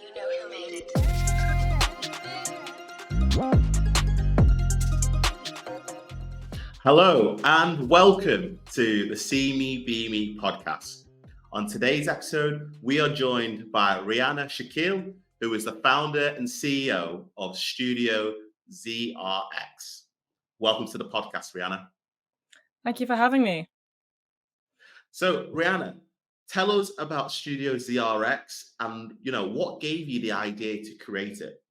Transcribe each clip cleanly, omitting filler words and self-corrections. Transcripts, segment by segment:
You know who made it. Hello and welcome to the See Me Be Me podcast. On today's episode, we are joined by Reianna Shakil, who is the founder and CEO of Studio ZRX. Welcome to the podcast, Reianna. Thank you for having me. So, Reianna, tell us about Studio ZRX and what gave you the idea to create it.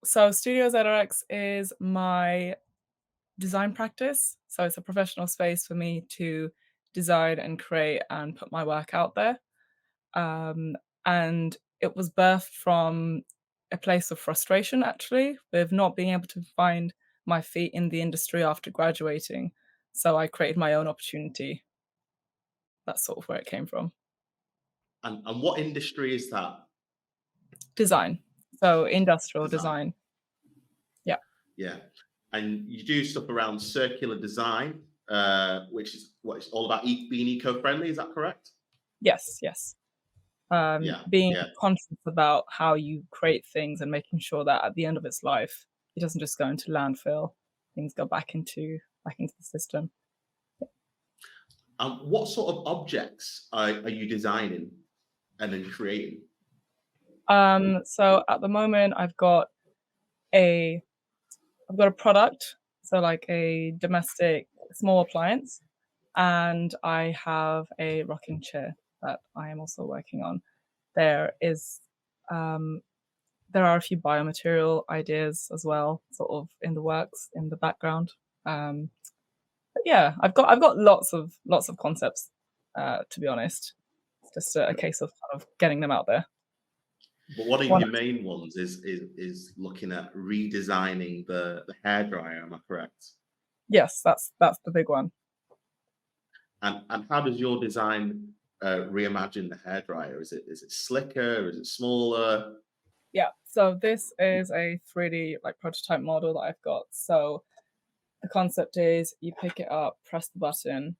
So Studio ZRX is my design practice. So it's a professional space for me to design and create and put my work out there. And it was birthed from a place of frustration, actually, with not being able to find my feet in the industry after graduating. So I created my own opportunity. That's sort of where it came from. And what industry is that? Design. So industrial Design. design. Yeah. Yeah. And you do stuff around circular design, which is what it's all about being eco-friendly. Is that correct? Yes. Being Yeah. conscious about how you create things and making sure that at the end of its life, it doesn't just go into landfill. Things go back into the system. And what sort of objects are you designing and then creating? So at the moment, I've got a product, so like a domestic small appliance, and I have a rocking chair that I am also working on. There are a few biomaterial ideas as well, sort of in the works in the background. But yeah, I've got lots of concepts. To be honest, it's just a case of kind of getting them out there. But one of your main ones is looking at redesigning the hairdryer. Am I correct? Yes, that's the big one. And how does your design reimagine the hairdryer? Is it slicker? Is it smaller? Yeah, so this is a 3D like prototype model that I've got. So the concept is you pick it up, press the button,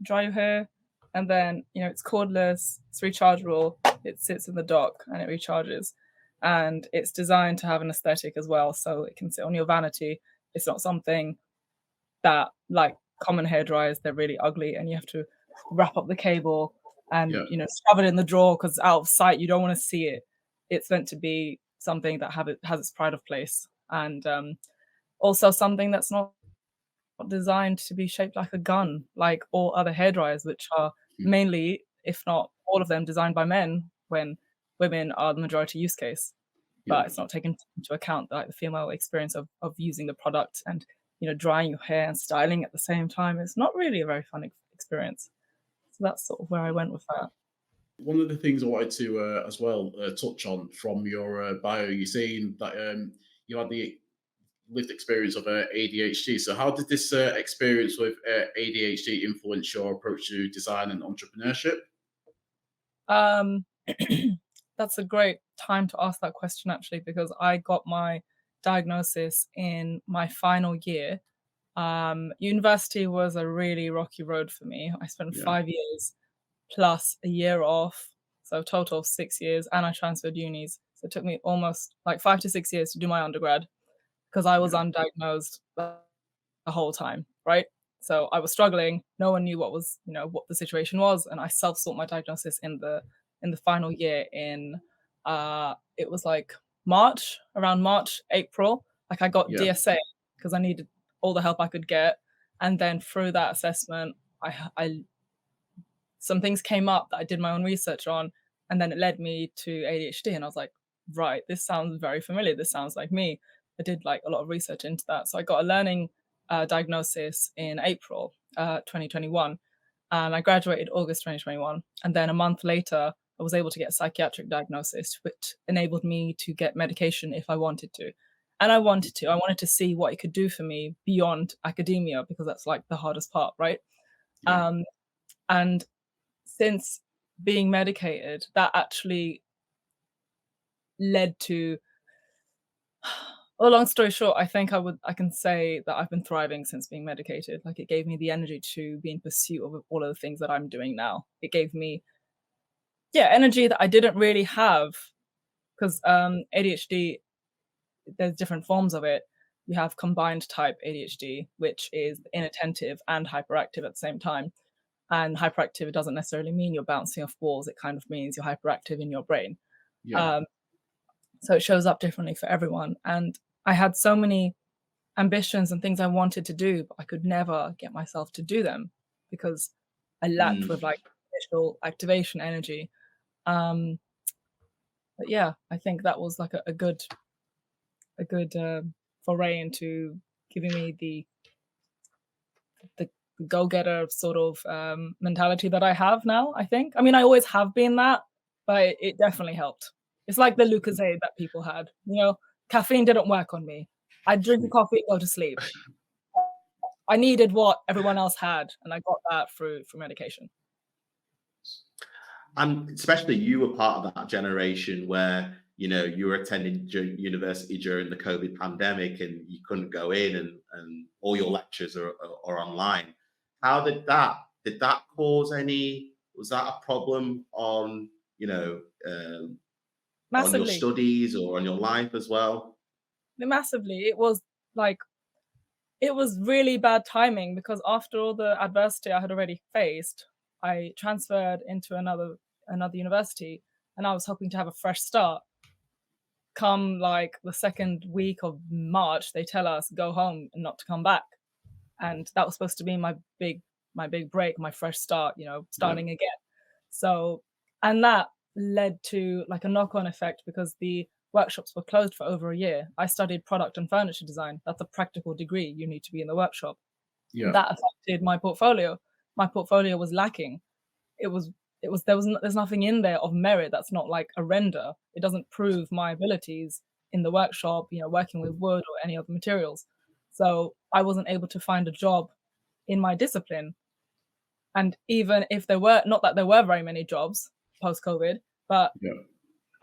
dry your hair, and then it's cordless, it's rechargeable, it sits in the dock and it recharges. And it's designed to have an aesthetic as well, so it can sit on your vanity. It's not something that, like common hair dryers, they're really ugly and you have to wrap up the cable and shove it in the drawer because out of sight, you don't want to see it. It's meant to be something that has its pride of place, and also something that's not designed to be shaped like a gun, like all other hair dryers, which are mainly, if not all of them, designed by men when women are the majority use case. But it's not taken into account like the female experience of using the product and drying your hair and styling at the same time. It's not really a very fun experience. So that's sort of where I went with that. One of the things I wanted to as well touch on from your bio, you're saying that you had the lived experience of ADHD. So how did this experience with ADHD influence your approach to design and entrepreneurship? That's a great time to ask that question, actually, because I got my diagnosis in my final year. University was a really rocky road for me. I spent 5 years plus a year off, so total of 6 years, and I transferred unis. So it took me almost like 5 to 6 years to do my undergrad because I was undiagnosed the whole time, right? So I was struggling. No one knew what the situation was, and I self-sought my diagnosis in the final year in it was like around March, April. Like I got DSA because I needed all the help I could get, and then through that assessment, I some things came up that I did my own research on, and then it led me to ADHD, and I was like, right, this sounds very familiar. This sounds like me. I did like a lot of research into that, so I got a learning diagnosis in April 2021. I graduated August 2021, and then a month later, I was able to get a psychiatric diagnosis, which enabled me to get medication if I wanted to. And I wanted to see what it could do for me beyond academia, because that's like the hardest part, right? And since being medicated, that actually led to, well, long story short, I think I can say that I've been thriving since being medicated. Like it gave me the energy to be in pursuit of all of the things that I'm doing now. It gave me yeah, energy that I didn't really have, because ADHD, there's different forms of it. You have combined type ADHD, which is inattentive and hyperactive at the same time. And hyperactive doesn't necessarily mean you're bouncing off walls. It kind of means you're hyperactive in your brain. Yeah. Um, so it shows up differently for everyone. And I had so many ambitions and things I wanted to do, but I could never get myself to do them because I lacked with like initial activation energy. But yeah, I think that was like a good foray into giving me the go-getter sort of mentality that I have now. I think. I mean, I always have been that, but it definitely helped. It's like the Lucozade that people had. You know, caffeine didn't work on me. I'd drink a coffee, go to sleep. I needed what everyone else had, and I got that through medication. And especially you were part of that generation where, you know, you were attending university during the COVID pandemic and you couldn't go in, and all your lectures are online. How did that cause any, was that a problem on, you know, on your Massively, studies or on your life as well? massively. It was really bad timing because after all the adversity I had already faced, I transferred into another university, and I was hoping to have a fresh start. Come like the second week of March, they tell us go home and not to come back. And that was supposed to be my big break, my fresh start, you know, Yeah. starting again. So, and that led to like a knock-on effect because the workshops were closed for over a year. I studied product and furniture design. That's a practical degree. You need to be in the workshop. Yeah. That affected my portfolio. My portfolio was lacking. It was there's nothing in there of merit that's not like a render. It doesn't prove my abilities in the workshop, you know, working with wood or any other materials. So I wasn't able to find a job in my discipline. And even if there were, not that there were very many jobs post COVID, but Yeah.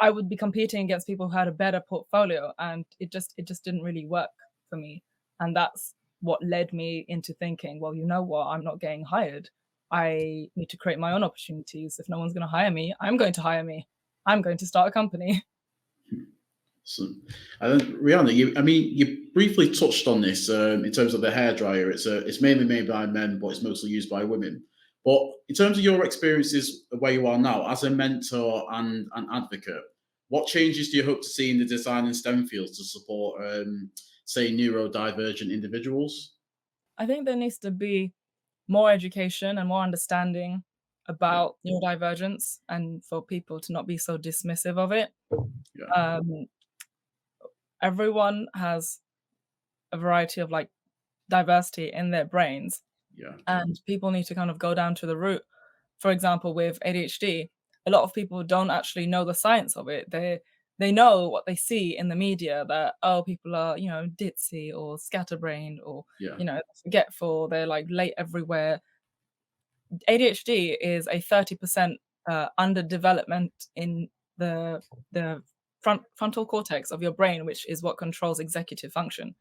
I would be competing against people who had a better portfolio, and it just didn't really work for me. And that's what led me into thinking, well, you know what, I'm not getting hired. I need to create my own opportunities. If no one's going to hire me, I'm going to hire me. I'm going to start a company. So, and then Rihanna, you briefly touched on this in terms of the hairdryer. It's mainly made by men, but it's mostly used by women. But in terms of your experiences where you are now as a mentor and an advocate, what changes do you hope to see in the design and STEM fields to support, say, neurodivergent individuals? I think there needs to be more education and more understanding Yeah, about neurodivergence and for people to not be so dismissive of it. yeah, Um, everyone has a variety of like diversity in their brains, yeah, and people need to kind of go down to the root. For example, with ADHD, a lot of people don't actually know the science of it. They know what they see in the media that, oh, people are, you know, ditzy or scatterbrained or, yeah, you know, forgetful, they're like late everywhere. ADHD is a 30% underdevelopment in the frontal cortex of your brain, which is what controls executive function.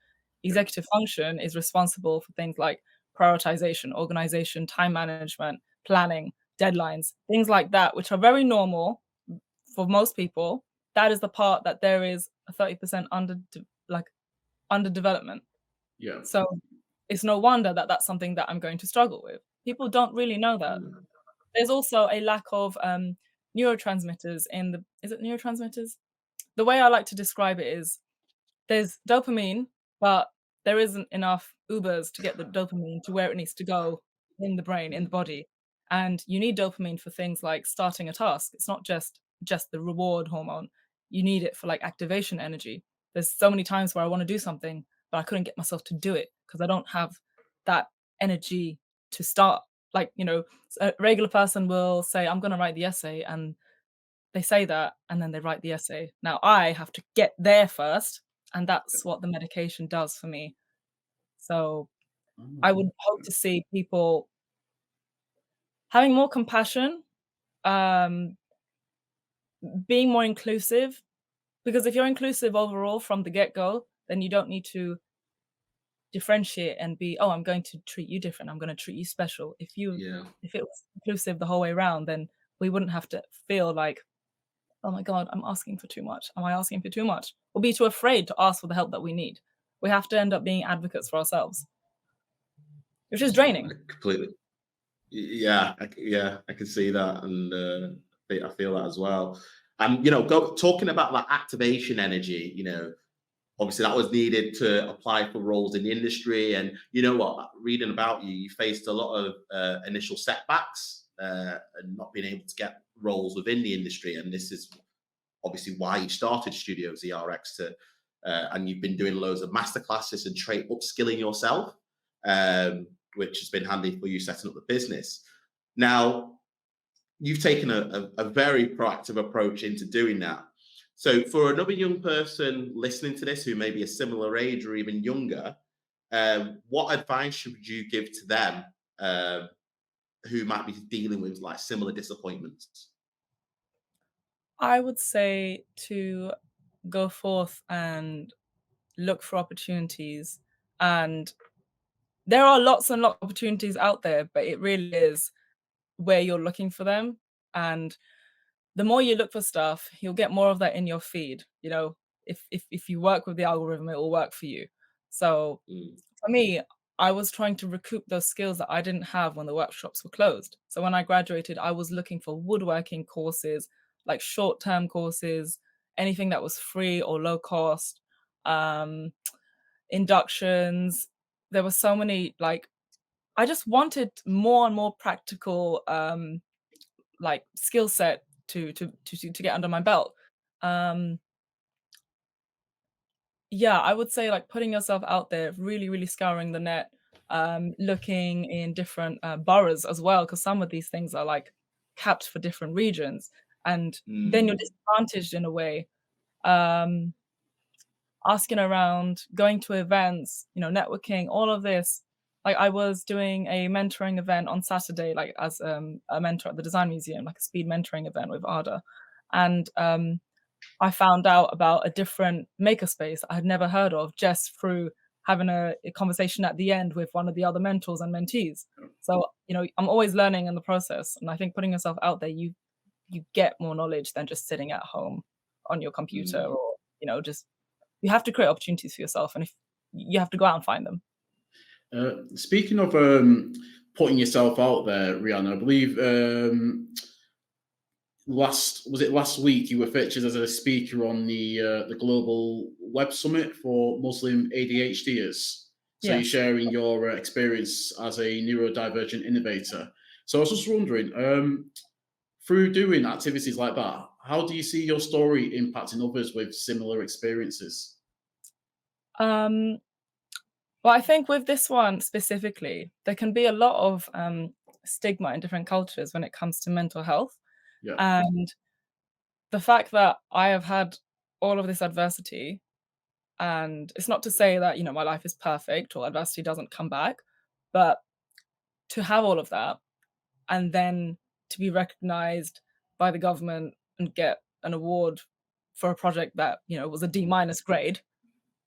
yeah, Executive function is responsible for things like prioritization, organization, time management, planning, deadlines, things like that, which are very normal for most people. That is the part that there is a 30% like underdevelopment. yeah, So it's no wonder that that's something that I'm going to struggle with. People don't really know that. There's also a lack of neurotransmitters in the, is it neurotransmitters? The way I like to describe it is there's dopamine, but there isn't enough Ubers to get the dopamine to where it needs to go in the brain, in the body. And you need dopamine for things like starting a task. It's not just the reward hormone. You need it for like activation energy. There's so many times where I want to do something, but I couldn't get myself to do it because I don't have that energy to start. Like, you know, a regular person will say, I'm going to write the essay, and they say that and then they write the essay. Now I have to get there first, and yeah. that's what the medication does for me. So I Oh, would hope to see people having more compassion, um, being more inclusive, because if you're inclusive overall from the get-go, then you don't need to differentiate and be, oh, I'm going to treat you different. I'm going to treat you special. Yeah. If it was inclusive the whole way around, then we wouldn't have to feel like, oh my God, I'm asking for too much. Am I asking for too much? Or be too afraid to ask for the help that we need. We have to end up being advocates for ourselves, which is draining. Completely. Yeah, I can see that, and I feel that as well. And talking about that activation energy, obviously that was needed to apply for roles in the industry. And you know what? Reading about you, you faced a lot of initial setbacks and not being able to get roles within the industry. And this is obviously why you started Studio ZRX and you've been doing loads of masterclasses and trade upskilling yourself, which has been handy for you setting up the business. Now, you've taken a very proactive approach into doing that. So for another young person listening to this who may be a similar age or even younger, what advice should you give to them who might be dealing with like similar disappointments? I would say to go forth and look for opportunities. And there are lots and lots of opportunities out there, but it really is where you're looking for them. And the more you look for stuff, you'll get more of that in your feed. If you work with the algorithm, it will work for you. So Mm. for me, I was trying to recoup those skills that I didn't have when the workshops were closed. So when I graduated, I was looking for woodworking courses, like short-term courses, anything that was free or low cost, um, inductions. There were so many, like, I just wanted more and more practical, like skill set to get under my belt. Um, Yeah, I would say, like, putting yourself out there, really, really scouring the net, looking in different, boroughs as well, because some of these things are, like, capped for different regions, and then you're Mm. disadvantaged in a way. Um, Asking around, going to events, networking, all of this. Like, I was doing a mentoring event on Saturday, like, as, a mentor at the Design Museum, like a speed mentoring event with Ada, and, I found out about a different makerspace I had never heard of just through having a conversation at the end with one of the other mentors and mentees. So, I'm always learning in the process, and I think putting yourself out there, you get more knowledge than just sitting at home on your computer Mm. or, just you have to create opportunities for yourself, and if you have to go out and find them. Speaking of putting yourself out there, Rihanna, I believe last week you were featured as a speaker on the global web summit for Muslim ADHDers. So you're Yes. sharing your experience as a neurodivergent innovator. So I was just wondering, through doing activities like that, how do you see your story impacting others with similar experiences? Um, well, I think with this one specifically, there can be a lot of, stigma in different cultures when it comes to mental health, Yeah. and the fact that I have had all of this adversity, and it's not to say that, my life is perfect or adversity doesn't come back, but to have all of that and then to be recognized by the government and get an award for a project that, was a D minus grade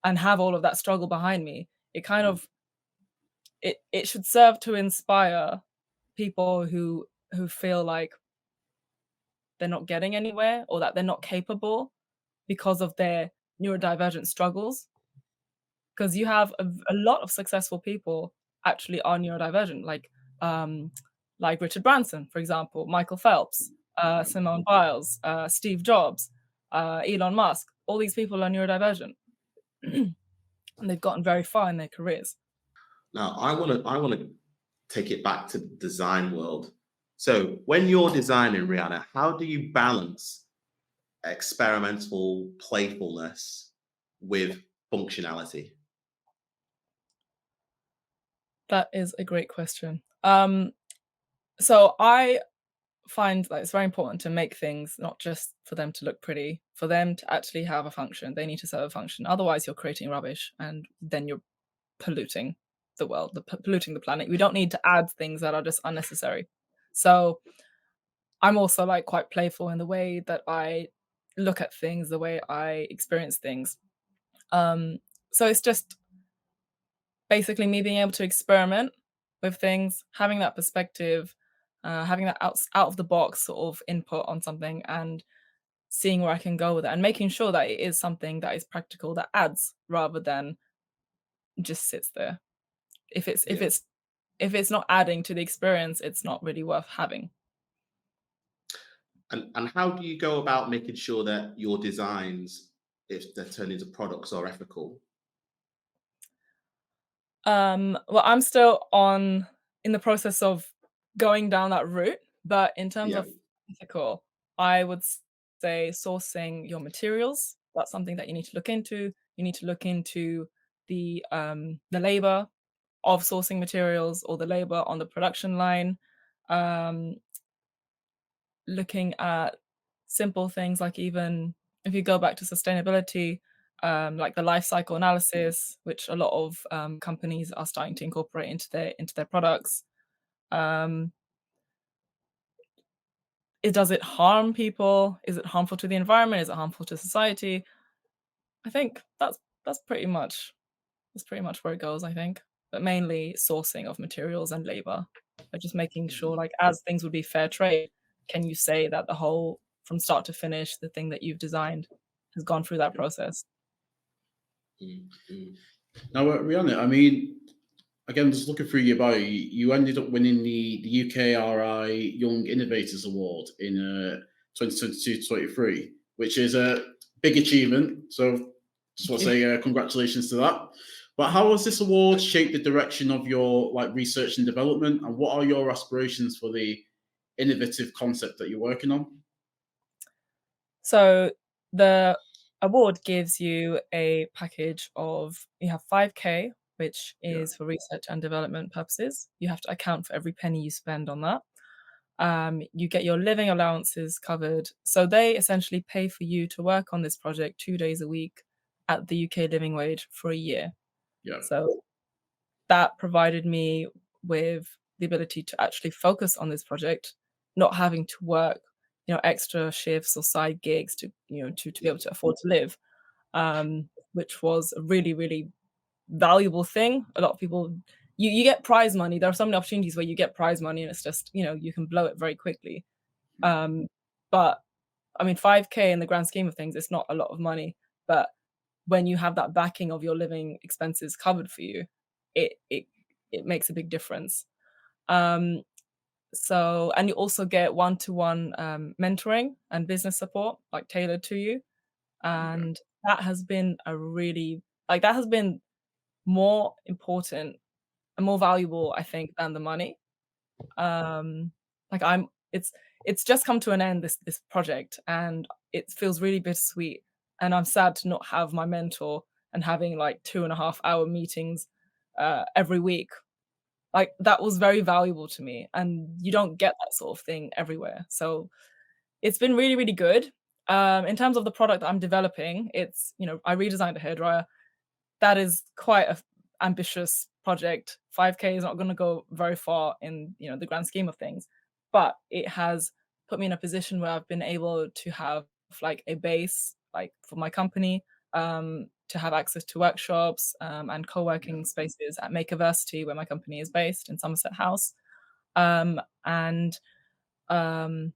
and have all of that struggle behind me, it kind Mm. of it should serve to inspire people who feel like they're not getting anywhere or that they're not capable because of their neurodivergent struggles. Because you have a lot of successful people actually are neurodivergent, like Richard Branson, for example, Michael Phelps, Simone Biles, Steve Jobs, Elon Musk. All these people are neurodivergent, and they've gotten very far in their careers. Now, I want to take it back to the design world. So, when you're designing, Rihanna, how do you balance experimental playfulness with functionality? That is a great question. So I find that it's very important to make things not just for them to look pretty, for them to actually have a function. They need to serve a function. Otherwise, you're creating rubbish, and then you're polluting the world, polluting the planet. We don't need to add things that are just unnecessary. So I'm also like quite playful in the way that I look at things, the way I experience things. Um, so it's just basically me being able to experiment with things, having that perspective, having that out of the box sort of input on something and seeing where I can go with it and making sure that it is something that is practical, that adds rather than just sits there. If it's if Yeah. it's if it's not adding to the experience, it's not really worth having. And how do you go about making sure that your designs, if they're turned into products, are ethical? Well, I'm still in the process of going down that route, but in terms Yeah. of ethical, I would say sourcing your materials. That's something that you need to look into. You need to look into the labor of sourcing materials or the labor on the production line. Um, Looking at simple things like even if you go back to sustainability, like the life cycle analysis, which a lot of companies are starting to incorporate into their products. Um, does it harm people? Is it harmful to the environment? Is it harmful to society? I think that's pretty much where it goes, I think. But mainly sourcing of materials and labor. But just making sure, Mhm. like, as things would be fair trade, can you say that the whole from start to finish, the thing that you've designed has gone through that process? Mm, mm. Now, Rihanna, I mean, again, just looking through your bio, you ended up winning the UKRI Young Innovators Award in 2022-23, which is a big achievement. So just want to Thank you. say congratulations to that. But how has this award shaped the direction of your like research and development, and what are your aspirations for the innovative concept that you're working on? So the award gives you a package of you have 5K, which Yeah, is for research and development purposes. You have to account for every penny you spend on that. You get your living allowances covered. So they essentially pay for you to work on this project 2 days a week at the UK living wage for a year. yeah, So that provided me with the ability to actually focus on this project, not having to work, extra shifts or side gigs to be Yeah. able to afford to live, which was a really, really valuable thing. A lot of people, you get prize money. There are so many opportunities where you get prize money and it's just, you can blow it very quickly. Um, but I mean, 5K in the grand scheme of things, it's not a lot of money. But when you have that backing of your living expenses covered for you, it it it makes a big difference. Um, and you also get one-to-one mentoring and business support, like tailored to you. okay, And that has been that has been more important and more valuable, I think, than the money. Um, like I'm it's just come to an end, this project, and it feels really bittersweet. And I'm sad to not have my mentor and having like 2.5 hour meetings every week. Like that was very valuable to me, and you don't get that sort of thing everywhere. So it's been really, really good. In terms of the product that I'm developing, I redesigned a hairdryer. That is quite a ambitious project. 5K is not gonna go very far in, the grand scheme of things, but it has put me in a position where I've been able to have, like, a base, like, for my company, to have access to workshops, and yeah, co-working spaces at Makerversity, where my company is based in Somerset House, and, um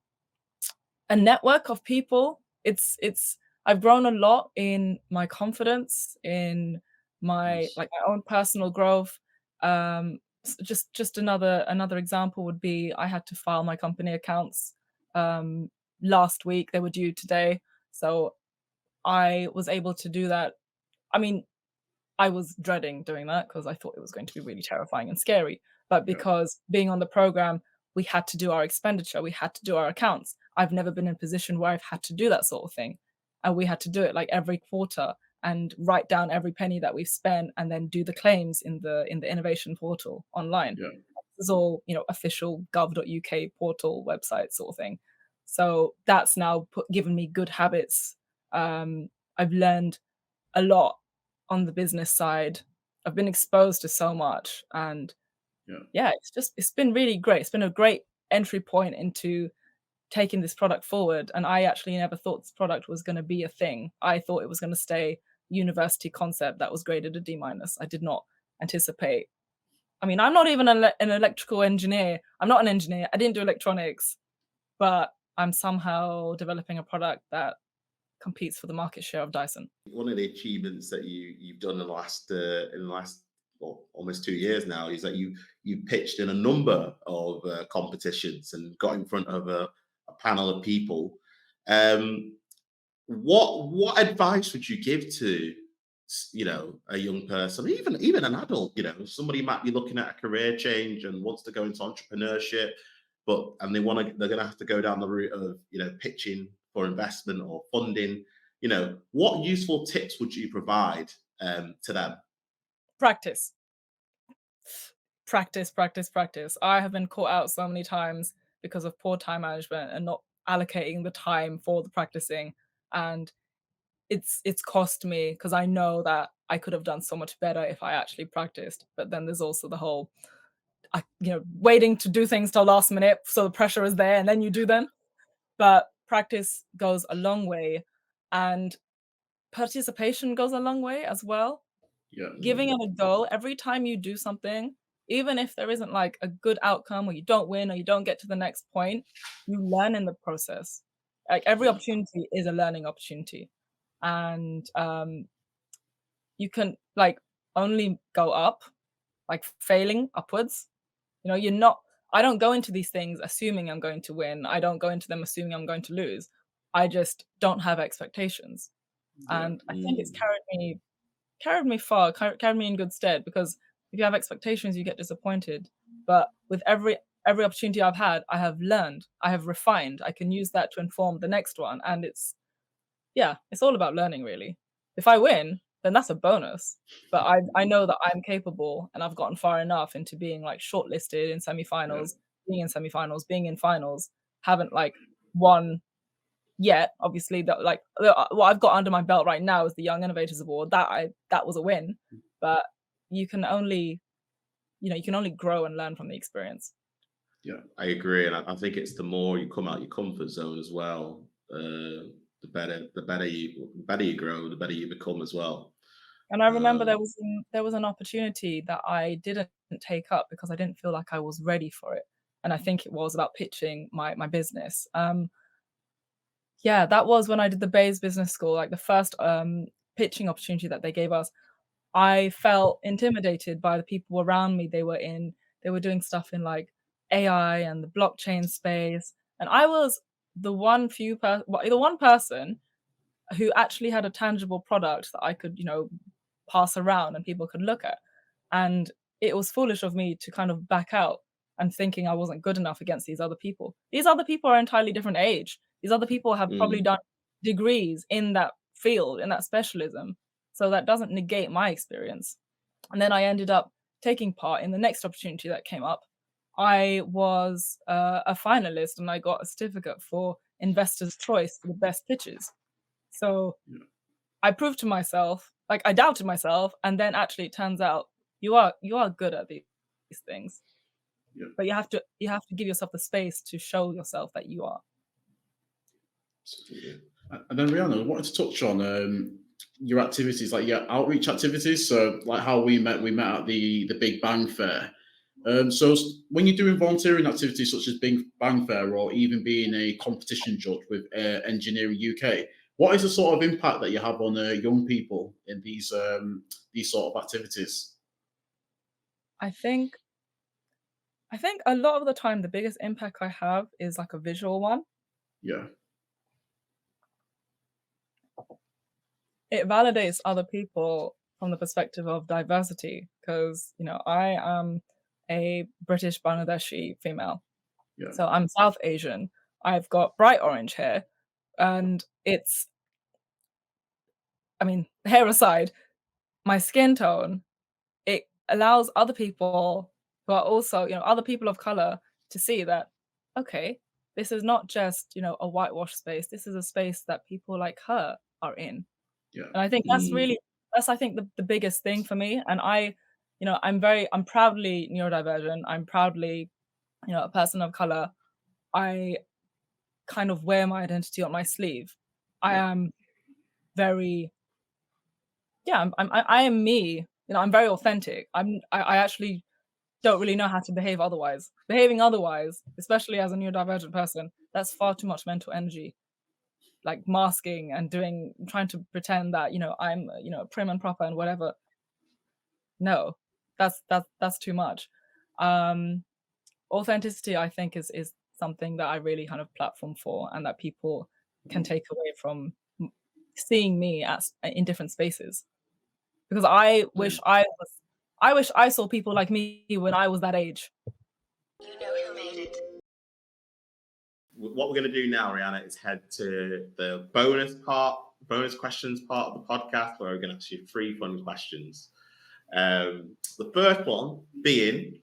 a network of people. It's I've grown a lot in my confidence, in my nice, like my own personal growth. Just another example would be I had to file my company accounts um, last week. They were due today, so I was able to do that. I mean, I was dreading doing that because I thought it was going to be really terrifying and scary. But yeah, because being on the program, we had to do our expenditure, we had to do our accounts. I've never been in a position where I've had to do that sort of thing. And we had to do it like every quarter and write down every penny that we've spent and then do the claims in the innovation portal online. yeah, It's all, official gov.uk portal website sort of thing. So that's now given me good habits. I've learned a lot on the business side. I've been exposed to so much, and yeah. yeah, it's been really great. It's been a great entry point into taking this product forward, and I actually never thought this product was gonna be a thing. I thought it was gonna stay university concept that was graded a D-. I did not anticipate I mean, I'm not even an electrical engineer. I'm not an engineer. I didn't do electronics, but I'm somehow developing a product that competes for the market share of Dyson. One of the achievements that you've done in the last well, almost 2 years now is that you pitched in a number of competitions and got in front of a panel of people. What advice would you give to a young person, even an adult? Somebody might be looking at a career change and wants to go into entrepreneurship, and they're going to have to go down the route of pitching for investment or funding. What useful tips would you provide to them? Practice. Practice, practice, practice. I have been caught out so many times because of poor time management and not allocating the time for the practicing. And it's cost me because I know that I could have done so much better if I actually practiced. But then there's also the whole, waiting to do things till last minute, so the pressure is there and then you do them. But practice goes a long way, and participation goes a long way as well. Yeah. Giving it a go every time you do something, even if there isn't like a good outcome or you don't win or you don't get to the next point, you learn in the process. Like every opportunity is a learning opportunity. And you can like only go up, like failing upwards. I don't go into these things assuming I'm going to win. I don't go into them assuming I'm going to lose. I just don't have expectations. And I think it's carried me far, carried me in good stead, because if you have expectations, you get disappointed. But with every opportunity I've had, I have learned, I have refined. I can use that to inform the next one. And it's all about learning, really. If I win, then that's a bonus. But I know that I'm capable and I've gotten far enough into being like shortlisted in semifinals, being in semifinals, being in finals. Haven't like won yet. Obviously, that like what I've got under my belt right now is the Young Innovators Award. That was a win. But you can only grow and learn from the experience. Yeah, I agree, and I think it's the more you come out your comfort zone as well, the better you grow, the better you become as well. And I remember there was an opportunity that I didn't take up because I didn't feel like I was ready for it, and I think it was about pitching my business. That was when I did the Bayes Business School, like the first pitching opportunity that they gave us. I felt intimidated by the people around me. They were doing stuff in like AI and the blockchain space, and I was the one person who actually had a tangible product that I could, pass around and people could look at. And it was foolish of me to kind of back out and thinking I wasn't good enough against these other people. These other people are entirely different age. These other people have probably done degrees in that field, in that specialism. So that doesn't negate my experience. And then I ended up taking part in the next opportunity that came up. I was a finalist and I got a certificate for Investors' Choice for the best pitches. So I proved to myself, like I doubted myself, and then actually it turns out you are good at these things. Yeah. But you have to give yourself the space to show yourself that you are. Absolutely. And then Reianna, I wanted to touch on your activities, like your outreach activities. So like how we met at the Big Bang Fair. So when you're doing volunteering activities such as Big Bang Fair or even being a competition judge with Engineering UK, what is the sort of impact that you have on young people in these sort of activities? I think a lot of the time the biggest impact I have is like a visual one. Yeah. It validates other people from the perspective of diversity because, I am a British Bangladeshi female. Yeah. So I'm South Asian. I've got bright orange hair, and hair aside, my skin tone, it allows other people who are also, other people of color to see that, okay, this is not just, a whitewash space. This is a space that people like her are in. Yeah. And I think that's I think the biggest thing for me. And I'm proudly neurodivergent. I'm proudly, a person of color. I kind of wear my identity on my sleeve. I am very, I am me. I'm very authentic. I actually don't really know how to behave otherwise. Behaving otherwise, especially as a neurodivergent person, that's far too much mental energy. Like masking and trying to pretend that, I'm, prim and proper and whatever. No, that's too much. Authenticity, I think, is something that I really kind of platform for, and that people can take away from seeing me in different spaces. Because I wish I saw people like me when I was that age. You know who made it. What we're going to do now, Reianna, is head to the bonus questions part of the podcast, where we're going to ask you 3 fun questions. The first one being,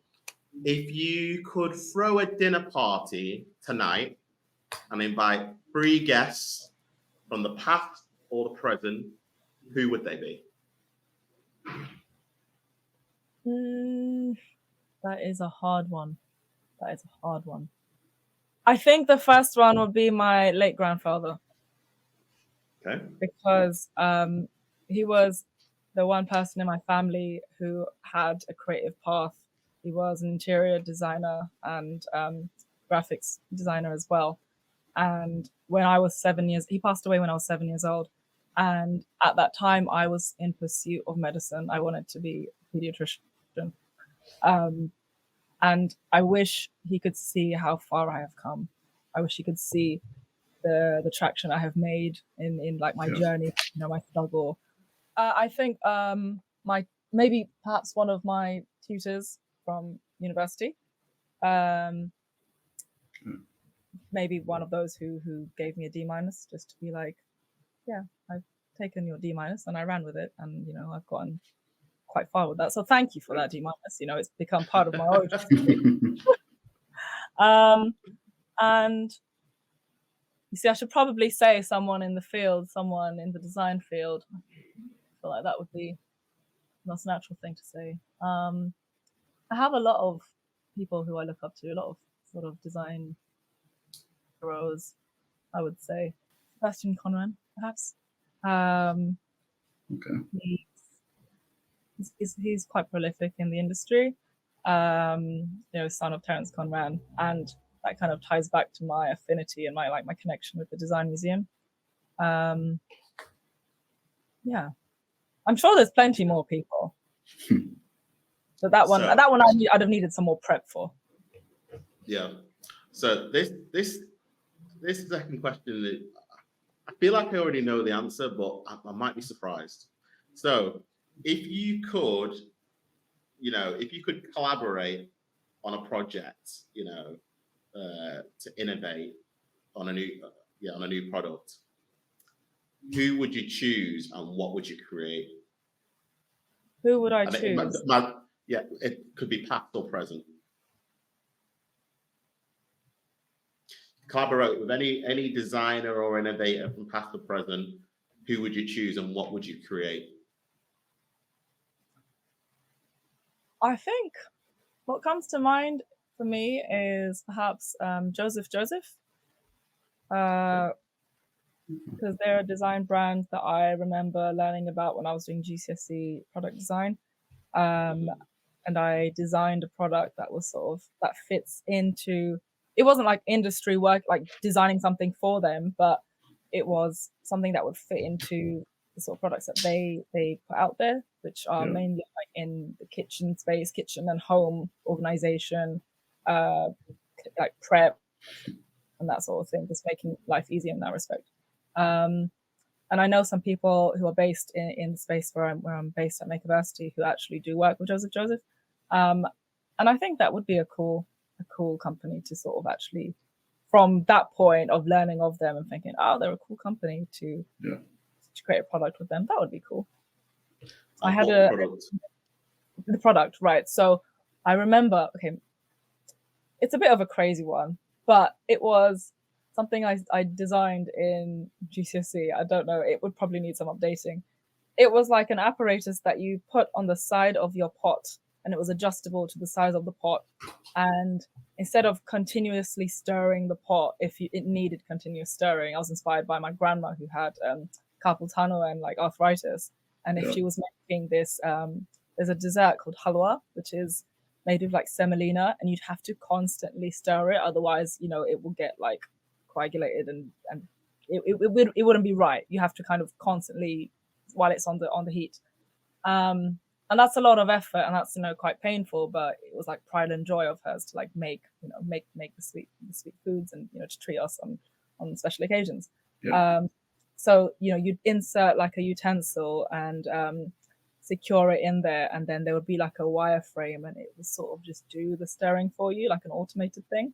if you could throw a dinner party tonight and invite 3 guests from the past or the present, who would they be? That is a hard one. I think the first one would be my late grandfather. Okay. Because he was the one person in my family who had a creative path. He was an interior designer and graphics designer as well. And when I was 7 years, he passed away when I was 7 years old. And at that time, I was in pursuit of medicine. I wanted to be a pediatrician. And I wish he could see how far I have come. I wish he could see the traction I have made in like my journey, my struggle. I think perhaps one of my tutors from university, maybe one of those who gave me a D-, just to be like, yeah, I've taken your D- and I ran with it, and I've gotten quite far with that. So thank you for that D-. It's become part of my origin story. And you see, I should probably say someone in the field, someone in the design field. I feel like that would be the most natural thing to say. I have a lot of people who I look up to, a lot of sort of design heroes, I would say. Sebastian Conran, perhaps. Okay. He's quite prolific in the industry. Son of Terence Conran, and that kind of ties back to my affinity and my connection with the design museum. Yeah, I'm sure there's plenty more people. But that one I'd have needed some more prep for. Yeah. So this second question, I feel like I already know the answer, but I might be surprised. So if you could collaborate on a project, to innovate on a new product, who would you choose and what would you create? Who would I choose? It could be past or present. Collaborate with any designer or innovator from past or present. Who would you choose and what would you create? I think what comes to mind for me is perhaps Joseph, because they're a design brand that I remember learning about when I was doing GCSE product design. And I designed a product that was that fits into, it wasn't like industry work, like designing something for them, but it was something that would fit into the sort of products that they put out there, which are mainly like in the kitchen and home organization, like prep and that sort of thing, just making life easier in that respect. And I know some people who are based in the space where I'm based at Makerversity who actually do work with Joseph. And I think that would be a cool company to sort of actually, from that point of learning of them and thinking, oh, they're a cool company to create a product with them. That would be cool. I had the product, right? So I remember, okay, it's a bit of a crazy one, but it was something I designed in GCSE. I don't know, it would probably need some updating. It was like an apparatus that you put on the side of your pot, and it was adjustable to the size of the pot. And instead of continuously stirring the pot, if it needed continuous stirring, I was inspired by my grandma who had carpal tunnel and like arthritis. And if she was making this, there's a dessert called halwa, which is made with like semolina, and you'd have to constantly stir it, otherwise, you know, it will get like coagulated, and it wouldn't be right. You have to kind of constantly, while it's on the heat. And that's a lot of effort, and that's, you know, quite painful, but it was like pride and joy of hers to like make the sweet foods, and, you know, to treat us on special occasions. Yeah. So, you know, you'd insert like a utensil and secure it in there, and then there would be like a wire frame, and it would sort of just do the stirring for you, like an automated thing.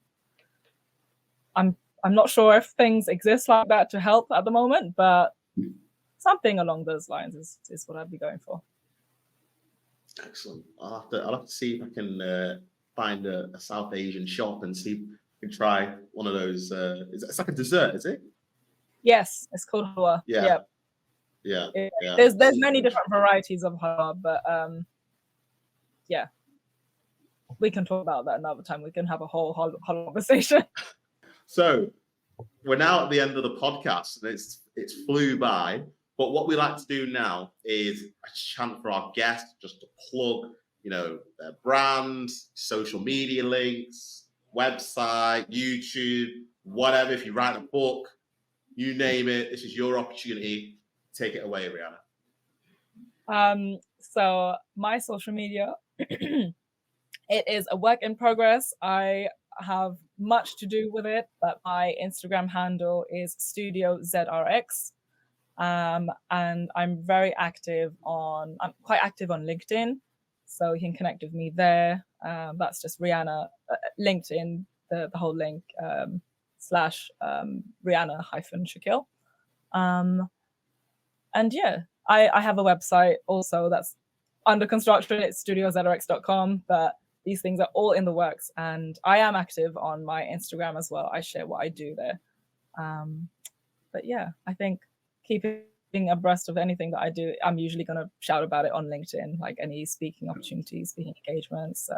I'm not sure if things exist like that to help at the moment, but something along those lines is what I'd be going for. Excellent. I'll have to see if I can find a South Asian shop and see if I can try one of those. It's like a dessert, is it? Yes, it's called halwa. Yeah. There's many different varieties of halwa, but yeah, we can talk about that another time. We can have a whole conversation. So we're now at the end of the podcast, and it's flew by. But what we like to do now is a chance for our guests just to plug, you know, their brand, social media links, website, YouTube, whatever. If you write a book, you name it, this is your opportunity. Take it away, Reianna. So my social media, it is a work in progress. I have much to do with it, but my Instagram handle is Studio ZRX. And I'm quite active on LinkedIn, so you can connect with me there. That's just Reianna, LinkedIn, the whole link, /Reianna-Shakil. And yeah, I have a website also that's under construction. It's studiozrx.com, but these things are all in the works, and I am active on my Instagram as well. I share what I do there. But yeah, I think keeping abreast of anything that I do, I'm usually going to shout about it on LinkedIn, like any speaking opportunities, speaking engagements,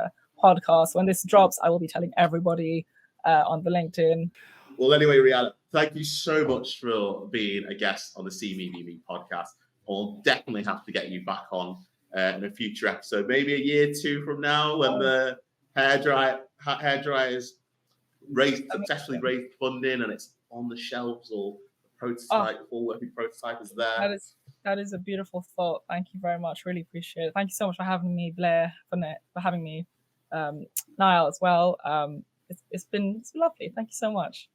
podcasts. When this drops, I will be telling everybody on the LinkedIn. Well, anyway, Reianna, thank you so much for being a guest on the See Me Be Me podcast. I'll definitely have to get you back on in a future episode, maybe a year or two from now, when the hairdryers successfully raised funding and it's on the shelves, or prototype, full working prototype is there. That is a beautiful thought. Thank you very much. Really appreciate it. Thank you so much for having me, Blair, for having me, Niall as well. It's been lovely. Thank you so much.